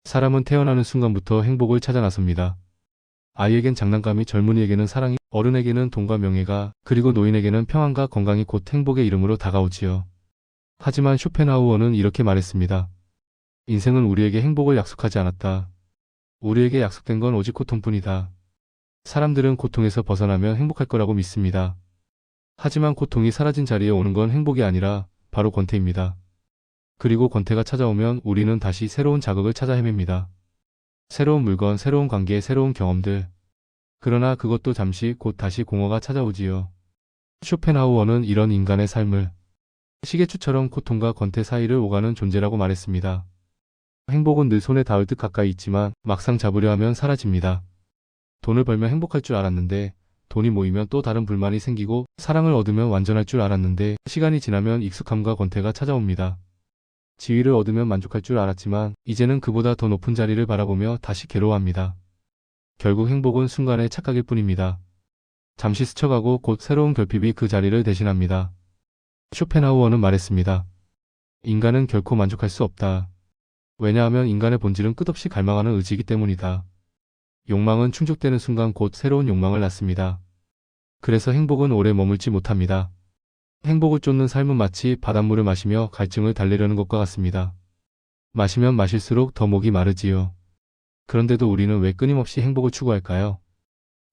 사람은 태어나는 순간부터 행복을 찾아 나섭니다. 아이에겐 장난감이, 젊은이에게는 사랑이, 어른에게는 돈과 명예가, 그리고 노인에게는 평안과 건강이 곧 행복의 이름으로 다가오지요. 하지만 쇼펜하우어는 이렇게 말했습니다. 인생은 우리에게 행복을 약속하지 않았다. 우리에게 약속된 건 오직 고통뿐이다. 사람들은 고통에서 벗어나면 행복할 거라고 믿습니다. 하지만 고통이 사라진 자리에 오는 건 행복이 아니라 바로 권태입니다. 그리고 권태가 찾아오면 우리는 다시 새로운 자극을 찾아 헤맵니다. 새로운 물건, 새로운 관계, 새로운 경험들. 그러나 그것도 잠시, 곧 다시 공허가 찾아오지요. 쇼펜하우어는 이런 인간의 삶을 시계추처럼 고통과 권태 사이를 오가는 존재라고 말했습니다. 행복은 늘 손에 닿을 듯 가까이 있지만 막상 잡으려 하면 사라집니다. 돈을 벌면 행복할 줄 알았는데, 돈이 모이면 또 다른 불만이 생기고, 사랑을 얻으면 완전할 줄 알았는데 시간이 지나면 익숙함과 권태가 찾아옵니다. 지위를 얻으면 만족할 줄 알았지만 이제는 그보다 더 높은 자리를 바라보며 다시 괴로워합니다. 결국 행복은 순간의 착각일 뿐입니다. 잠시 스쳐가고 곧 새로운 결핍이 그 자리를 대신합니다. 쇼펜하우어는 말했습니다. 인간은 결코 만족할 수 없다. 왜냐하면 인간의 본질은 끝없이 갈망하는 의지이기 때문이다. 욕망은 충족되는 순간 곧 새로운 욕망을 낳습니다. 그래서 행복은 오래 머물지 못합니다. 행복을 쫓는 삶은 마치 바닷물을 마시며 갈증을 달래려는 것과 같습니다. 마시면 마실수록 더 목이 마르지요. 그런데도 우리는 왜 끊임없이 행복을 추구할까요?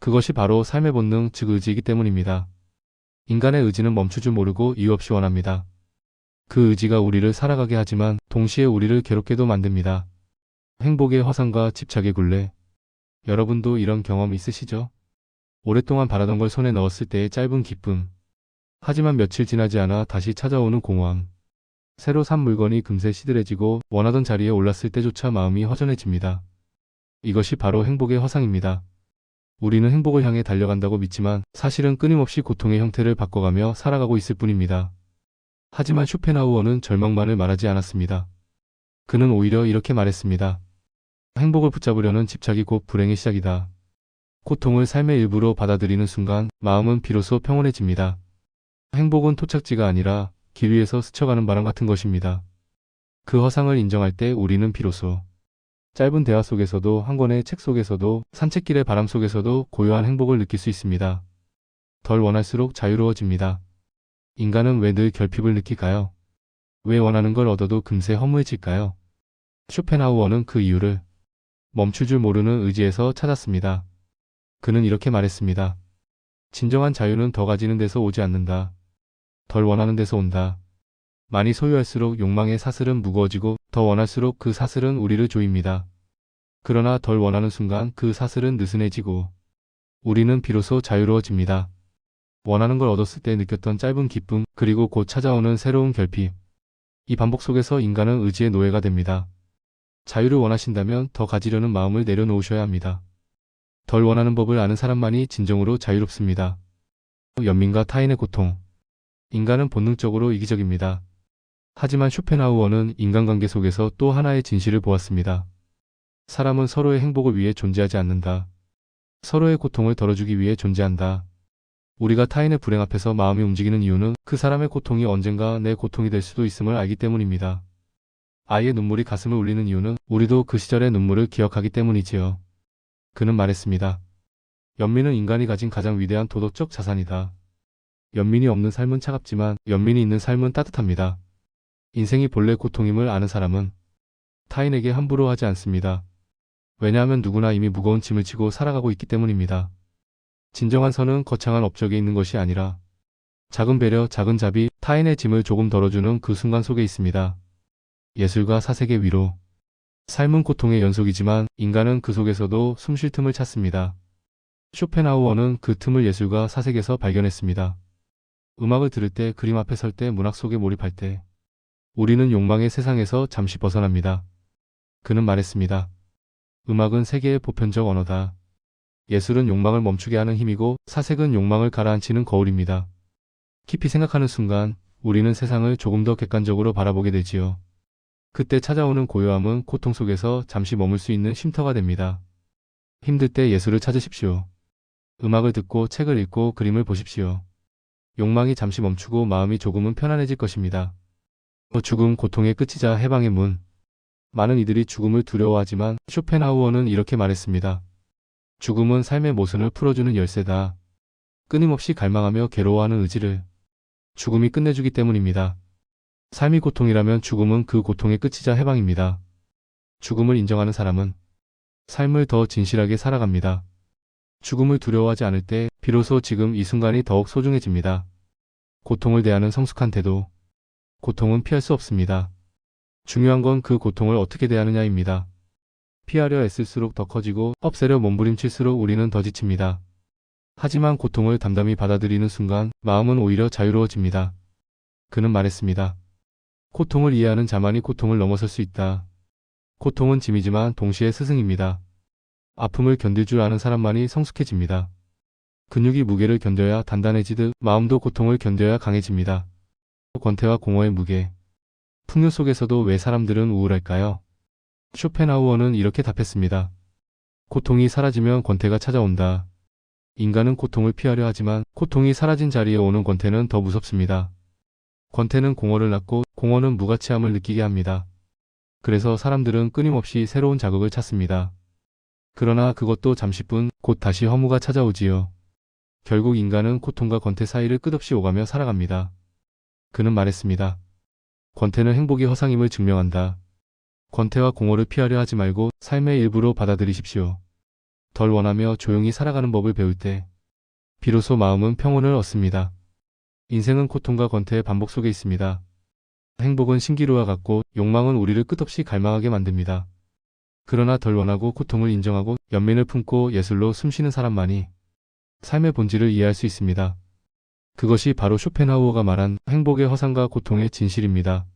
그것이 바로 삶의 본능, 즉 의지이기 때문입니다. 인간의 의지는 멈출 줄 모르고 이유 없이 원합니다. 그 의지가 우리를 살아가게 하지만 동시에 우리를 괴롭게도 만듭니다. 행복의 화상과 집착의 굴레. 여러분도 이런 경험 있으시죠? 오랫동안 바라던 걸 손에 넣었을 때의 짧은 기쁨. 하지만 며칠 지나지 않아 다시 찾아오는 공허함. 새로 산 물건이 금세 시들해지고 원하던 자리에 올랐을 때조차 마음이 허전해집니다. 이것이 바로 행복의 화상입니다. 우리는 행복을 향해 달려간다고 믿지만 사실은 끊임없이 고통의 형태를 바꿔가며 살아가고 있을 뿐입니다. 하지만 쇼펜하우어는 절망만을 말하지 않았습니다. 그는 오히려 이렇게 말했습니다. 행복을 붙잡으려는 집착이 곧 불행의 시작이다. 고통을 삶의 일부로 받아들이는 순간 마음은 비로소 평온해집니다. 행복은 토착지가 아니라 길 위에서 스쳐가는 바람 같은 것입니다. 그 허상을 인정할 때 우리는 비로소 짧은 대화 속에서도, 한 권의 책 속에서도, 산책길의 바람 속에서도 고요한 행복을 느낄 수 있습니다. 덜 원할수록 자유로워집니다. 인간은 왜 늘 결핍을 느낄까요? 왜 원하는 걸 얻어도 금세 허무해질까요? 쇼펜하우어는 그 이유를 멈출 줄 모르는 의지에서 찾았습니다. 그는 이렇게 말했습니다. 진정한 자유는 더 가지는 데서 오지 않는다. 덜 원하는 데서 온다. 많이 소유할수록 욕망의 사슬은 무거워지고 더 원할수록 그 사슬은 우리를 조입니다. 그러나 덜 원하는 순간 그 사슬은 느슨해지고 우리는 비로소 자유로워집니다. 원하는 걸 얻었을 때 느꼈던 짧은 기쁨, 그리고 곧 찾아오는 새로운 결핍. 이 반복 속에서 인간은 의지의 노예가 됩니다. 자유를 원하신다면 더 가지려는 마음을 내려놓으셔야 합니다. 덜 원하는 법을 아는 사람만이 진정으로 자유롭습니다. 연민과 타인의 고통. 인간은 본능적으로 이기적입니다. 하지만 쇼펜하우어는 인간관계 속에서 또 하나의 진실을 보았습니다. 사람은 서로의 행복을 위해 존재하지 않는다. 서로의 고통을 덜어주기 위해 존재한다. 우리가 타인의 불행 앞에서 마음이 움직이는 이유는 그 사람의 고통이 언젠가 내 고통이 될 수도 있음을 알기 때문입니다. 아이의 눈물이 가슴을 울리는 이유는 우리도 그 시절의 눈물을 기억하기 때문이지요. 그는 말했습니다. 연민은 인간이 가진 가장 위대한 도덕적 자산이다. 연민이 없는 삶은 차갑지만 연민이 있는 삶은 따뜻합니다. 인생이 본래 고통임을 아는 사람은 타인에게 함부로 하지 않습니다. 왜냐하면 누구나 이미 무거운 짐을 지고 살아가고 있기 때문입니다. 진정한 선은 거창한 업적에 있는 것이 아니라 작은 배려, 작은 자비, 타인의 짐을 조금 덜어주는 그 순간 속에 있습니다. 예술과 사색의 위로. 삶은 고통의 연속이지만 인간은 그 속에서도 숨 쉴 틈을 찾습니다. 쇼펜하우어는 그 틈을 예술과 사색에서 발견했습니다. 음악을 들을 때, 그림 앞에 설 때, 문학 속에 몰입할 때 우리는 욕망의 세상에서 잠시 벗어납니다. 그는 말했습니다. 음악은 세계의 보편적 언어다. 예술은 욕망을 멈추게 하는 힘이고 사색은 욕망을 가라앉히는 거울입니다. 깊이 생각하는 순간 우리는 세상을 조금 더 객관적으로 바라보게 되지요. 그때 찾아오는 고요함은 고통 속에서 잠시 머물 수 있는 쉼터가 됩니다. 힘들 때 예술을 찾으십시오. 음악을 듣고 책을 읽고 그림을 보십시오. 욕망이 잠시 멈추고 마음이 조금은 편안해질 것입니다. 죽음, 고통의 끝이자 해방의 문. 많은 이들이 죽음을 두려워하지만 쇼펜하우어는 이렇게 말했습니다. 죽음은 삶의 모순을 풀어주는 열쇠다. 끊임없이 갈망하며 괴로워하는 의지를 죽음이 끝내주기 때문입니다. 삶이 고통이라면 죽음은 그 고통의 끝이자 해방입니다. 죽음을 인정하는 사람은 삶을 더 진실하게 살아갑니다. 죽음을 두려워하지 않을 때 비로소 지금 이 순간이 더욱 소중해집니다. 고통을 대하는 성숙한 태도. 고통은 피할 수 없습니다. 중요한 건 그 고통을 어떻게 대하느냐입니다. 피하려 애쓸수록 더 커지고 없애려 몸부림칠수록 우리는 더 지칩니다. 하지만 고통을 담담히 받아들이는 순간 마음은 오히려 자유로워집니다. 그는 말했습니다. 고통을 이해하는 자만이 고통을 넘어설 수 있다. 고통은 짐이지만 동시에 스승입니다. 아픔을 견딜 줄 아는 사람만이 성숙해집니다. 근육이 무게를 견뎌야 단단해지듯 마음도 고통을 견뎌야 강해집니다. 권태와 공허의 무게. 풍요 속에서도 왜 사람들은 우울할까요? 쇼펜하우어는 이렇게 답했습니다. 고통이 사라지면 권태가 찾아온다. 인간은 고통을 피하려 하지만 고통이 사라진 자리에 오는 권태는 더 무섭습니다. 권태는 공허를 낳고 공허는 무가치함을 느끼게 합니다. 그래서 사람들은 끊임없이 새로운 자극을 찾습니다. 그러나 그것도 잠시뿐 곧 다시 허무가 찾아오지요. 결국 인간은 고통과 권태 사이를 끝없이 오가며 살아갑니다. 그는 말했습니다. 권태는 행복의 허상임을 증명한다. 권태와 공허를 피하려 하지 말고 삶의 일부로 받아들이십시오. 덜 원하며 조용히 살아가는 법을 배울 때 비로소 마음은 평온을 얻습니다. 인생은 고통과 권태의 반복 속에 있습니다. 행복은 신기루와 같고 욕망은 우리를 끝없이 갈망하게 만듭니다. 그러나 덜 원하고 고통을 인정하고 연민을 품고 예술로 숨쉬는 사람만이 삶의 본질을 이해할 수 있습니다. 그것이 바로 쇼펜하우어가 말한 행복의 허상과 고통의 진실입니다.